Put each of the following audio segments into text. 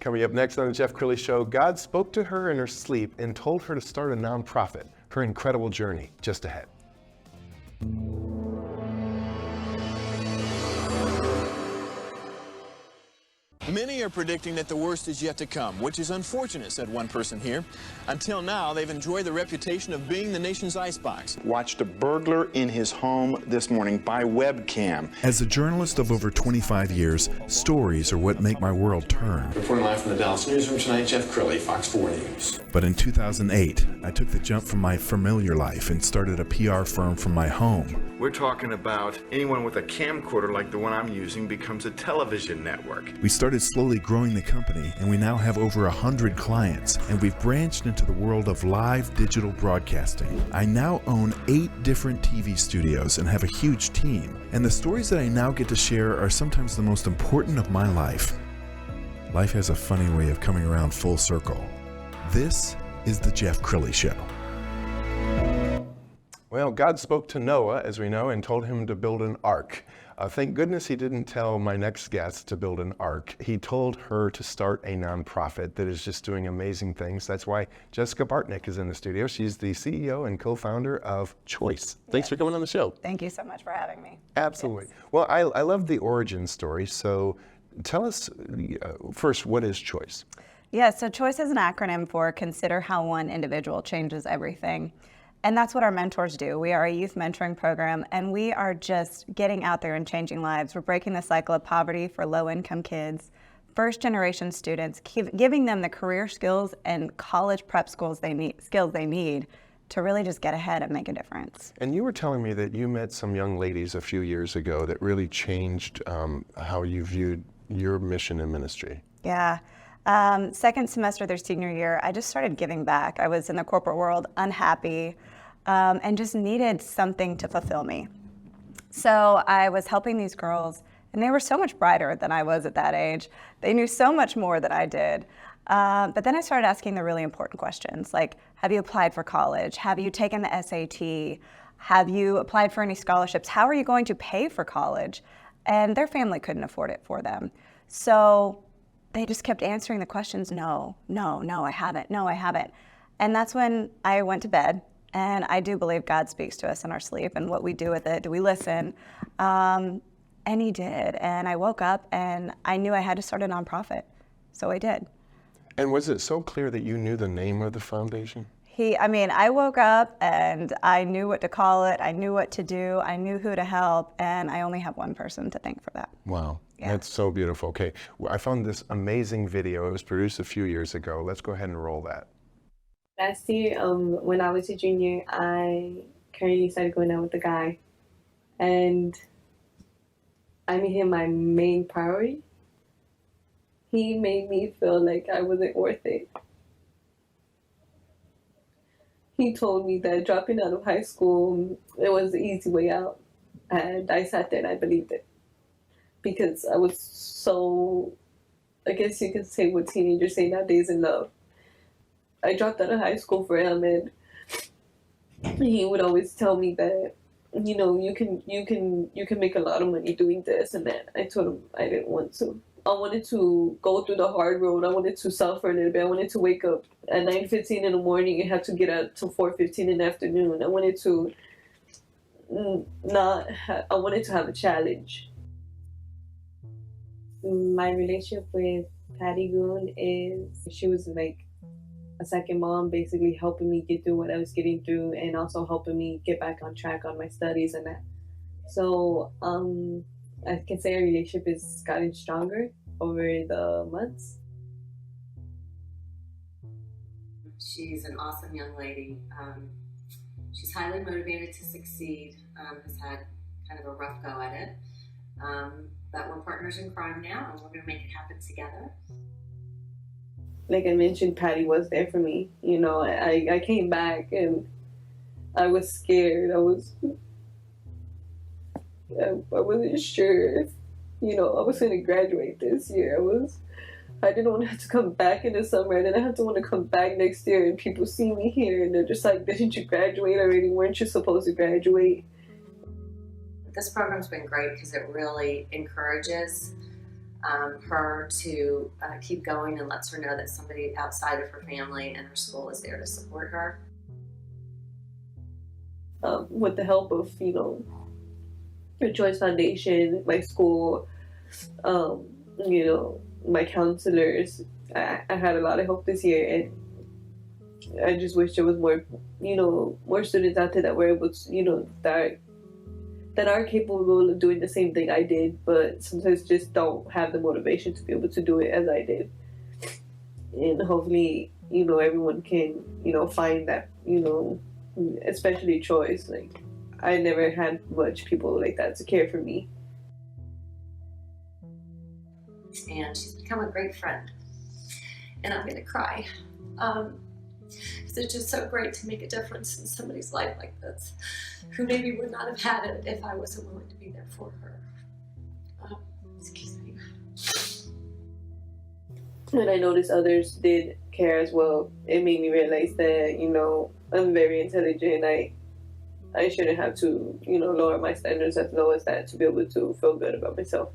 Coming up next on the Jeff Crilley Show, God spoke to her in her sleep and told her to start a nonprofit. Her incredible journey just ahead. Many are predicting that the worst is yet to come, which is unfortunate, said one person here. Until now, they've enjoyed the reputation of being the nation's icebox. Watched a burglar in his home this morning by webcam. As a journalist of over 25 years, stories are what make my world turn. Reporting live from the Dallas newsroom tonight, Jeff Crilley, Fox 4 News. But in 2008, I took the jump from my familiar life and started a PR firm from my home. We're talking about anyone with a camcorder like the one I'm using becomes a television network. We started slowly growing the company, and we now have over 100 clients, and we've branched into the world of live digital broadcasting. I now own 8 different TV studios and have a huge team, and the stories that I now get to share are sometimes the most important of my life. Life has a funny way of coming around full circle. This is the Jeff Crilley Show. Well, God spoke to Noah, as we know, and told him to build an ark. Thank goodness he didn't tell my next guest to build an ark. He told her to start a nonprofit that is just doing amazing things. That's why Jessica Bartnick is in the studio. She's the CEO and co-founder of C.H.O.I.C.E. Thanks for coming on the show. Thank you so much for having me. Absolutely. Yes. Well, I love the origin story. So tell us first, what is C.H.O.I.C.E.? Yeah, so C.H.O.I.C.E. is an acronym for Consider How One Individual Changes Everything. And that's what our mentors do. We are a youth mentoring program, and we are just getting out there and changing lives. We're breaking the cycle of poverty for low-income kids, first-generation students, giving them the career skills and college prep skills they need to really just get ahead and make a difference. And you were telling me that you met some young ladies a few years ago that really changed how you viewed your mission and ministry. Yeah. Second semester of their senior year, I just started giving back. I was in the corporate world, unhappy, and just needed something to fulfill me. So I was helping these girls, and they were so much brighter than I was at that age. They knew so much more than I did. But then I started asking the really important questions, like, have you applied for college? Have you taken the SAT? Have you applied for any scholarships? How are you going to pay for college? And their family couldn't afford it for them. So they just kept answering the questions, no, I haven't, no, I haven't. And that's when I went to bed, and I do believe God speaks to us in our sleep, and what we do with it, do we listen? And he did, and I woke up, and I knew I had to start a nonprofit, so I did. And was it so clear that you knew the name of the foundation? I woke up, and I knew what to call it, I knew what to do, I knew who to help, and I only have one person to thank for that. Wow. Yeah. That's so beautiful. Okay, I found this amazing video. It was produced a few years ago. Let's go ahead and roll that. Last year, when I was a junior, I currently started going out with a guy, and I made him my main priority. He made me feel like I wasn't worth it. He told me that dropping out of high school, it was the easy way out, and I sat there and I believed it. Because I was so, I guess you could say what teenagers say nowadays, in love. I dropped out of high school for him, and he would always tell me that, you know, you can make a lot of money doing this and that. I told him I didn't want to. I wanted to go through the hard road. I wanted to suffer a little bit. I wanted to wake up at 9:15 in the morning and have to get out till 4:15 in the afternoon. I wanted to I wanted to have a challenge. My relationship with Patty Goon is, she was like a second mom, basically helping me get through what I was getting through, and also helping me get back on track on my studies and that. So I can say our relationship has gotten stronger over the months. She's an awesome young lady. She's highly motivated to succeed, has had kind of a rough go at it. But we're partners in crime now, and we're going to make it happen together. Like I mentioned, Patty was there for me. You know, I came back and I was scared. I wasn't sure if, you know, I was going to graduate this year. I didn't want to have to come back in the summer, and then I had to want to come back next year, and people see me here and they're just like, didn't you graduate already? Weren't you supposed to graduate? This program's been great because it really encourages her to keep going and lets her know that somebody outside of her family and her school is there to support her. With the help of, the C.H.O.I.C.E Foundation, my school, my counselors, I had a lot of hope this year, and I just wish there was more, more students out there that were able to, that are capable of doing the same thing I did, but sometimes just don't have the motivation to be able to do it as I did. And hopefully, everyone can, find that, especially C.H.O.I.C E. Like, I never had much people like that to care for me. And she's become a great friend. And I'm gonna cry. It's just so great to make a difference in somebody's life like this, who maybe would not have had it if I wasn't willing to be there for her. Excuse me. When I noticed others did care as well, it made me realize that, I'm very intelligent. I shouldn't have to, lower my standards as low as that to be able to feel good about myself.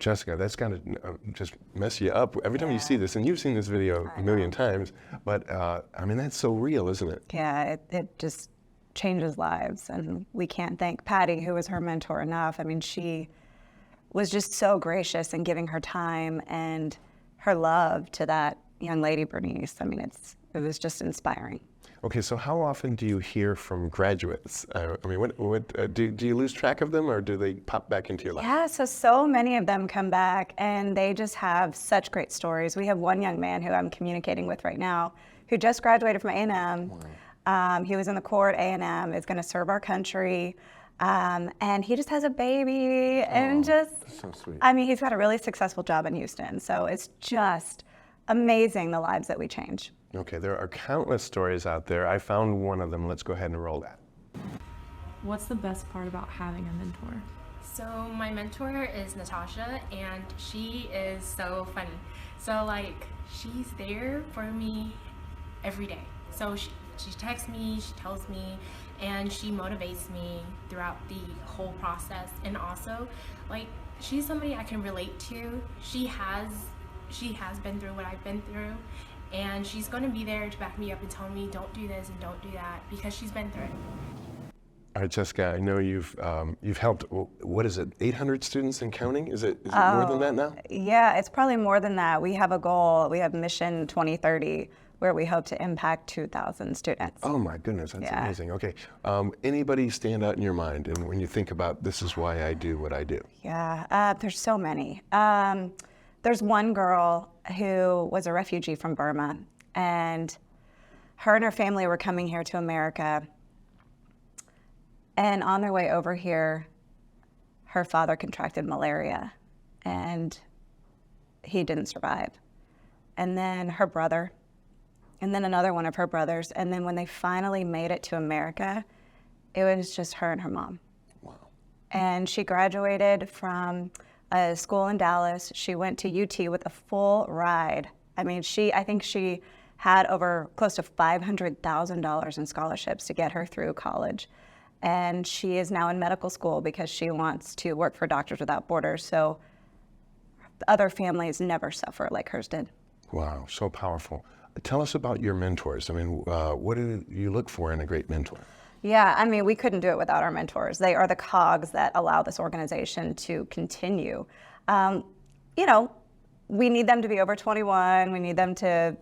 Jessica, that's got to just mess you up every time you see this, and you've seen this video a million times, but that's so real, isn't it? Yeah, it just changes lives, and we can't thank Patty, who was her mentor, enough. She was just so gracious in giving her time and her love to that young lady, Bernice. It was just inspiring. Okay, so how often do you hear from graduates? Do you lose track of them, or do they pop back into your life? Yeah, so many of them come back, and they just have such great stories. We have one young man who I'm communicating with right now who just graduated from A&M. Wow. He was in the Corps at A&M, is going to serve our country, and he just has a baby, and that's so sweet. He's got a really successful job in Houston, so it's just amazing the lives that we change. Okay, there are countless stories out there. I found one of them. Let's go ahead and roll that. What's the best part about having a mentor? So my mentor is Natasha, and she is so funny. So she's there for me every day. So she texts me, she tells me, and she motivates me throughout the whole process. And also, she's somebody I can relate to. She has been through what I've been through. And she's going to be there to back me up and tell me, don't do this and don't do that, because she's been through it. All right, Jessica, I know you've helped, 800 students and counting? Is it more than that now? Yeah, it's probably more than that. We have a goal. We have Mission 2030, where we hope to impact 2,000 students. Oh my goodness, that's amazing. Okay, anybody stand out in your mind, and when you think about this is why I do what I do? Yeah, there's so many. There's one girl who was a refugee from Burma, and her family were coming here to America. And on their way over here, her father contracted malaria, and he didn't survive. And then her brother, and then another one of her brothers. And then when they finally made it to America, it was just her and her mom. Wow. And she graduated from a school in Dallas. She went to UT with a full ride. I think she had over close to $500,000 in scholarships to get her through college. And she is now in medical school because she wants to work for Doctors Without Borders. So other families never suffer like hers did. Wow, so powerful. Tell us about your mentors. What do you look for in a great mentor? Yeah, we couldn't do it without our mentors. They are the cogs that allow this organization to continue. We need them to be over 21. We need them to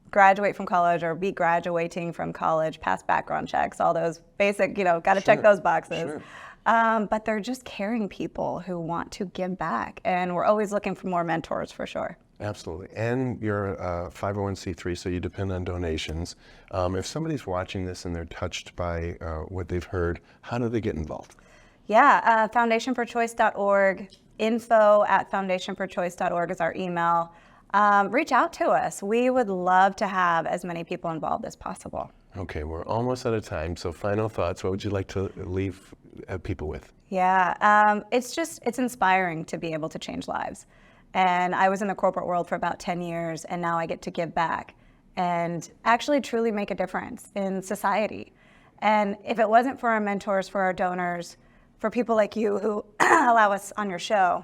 graduate from college or be graduating from college, pass background checks, all those basic, got to check those boxes. Sure. But they're just caring people who want to give back. And we're always looking for more mentors, for sure. Absolutely. And you're a 501c3, so you depend on donations. If somebody's watching this and they're touched by what they've heard, how do they get involved? Yeah, foundationforchoice.org, info@foundationforchoice.org is our email. Reach out to us. We would love to have as many people involved as possible. Okay, we're almost out of time. So final thoughts. What would you like to leave people with? Yeah, it's inspiring to be able to change lives. And I was in the corporate world for about 10 years, and now I get to give back and actually truly make a difference in society. And if it wasn't for our mentors, for our donors, for people like you who allow us on your show,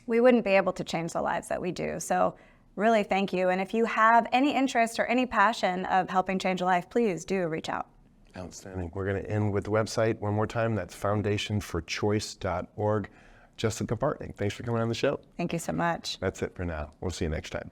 we wouldn't be able to change the lives that we do. So really, thank you. And if you have any interest or any passion of helping change a life, please do reach out. Outstanding. We're going to end with the website one more time. That's foundationforchoice.org. Jessica Bartnick, thanks for coming on the show. Thank you so much. That's it for now. We'll see you next time.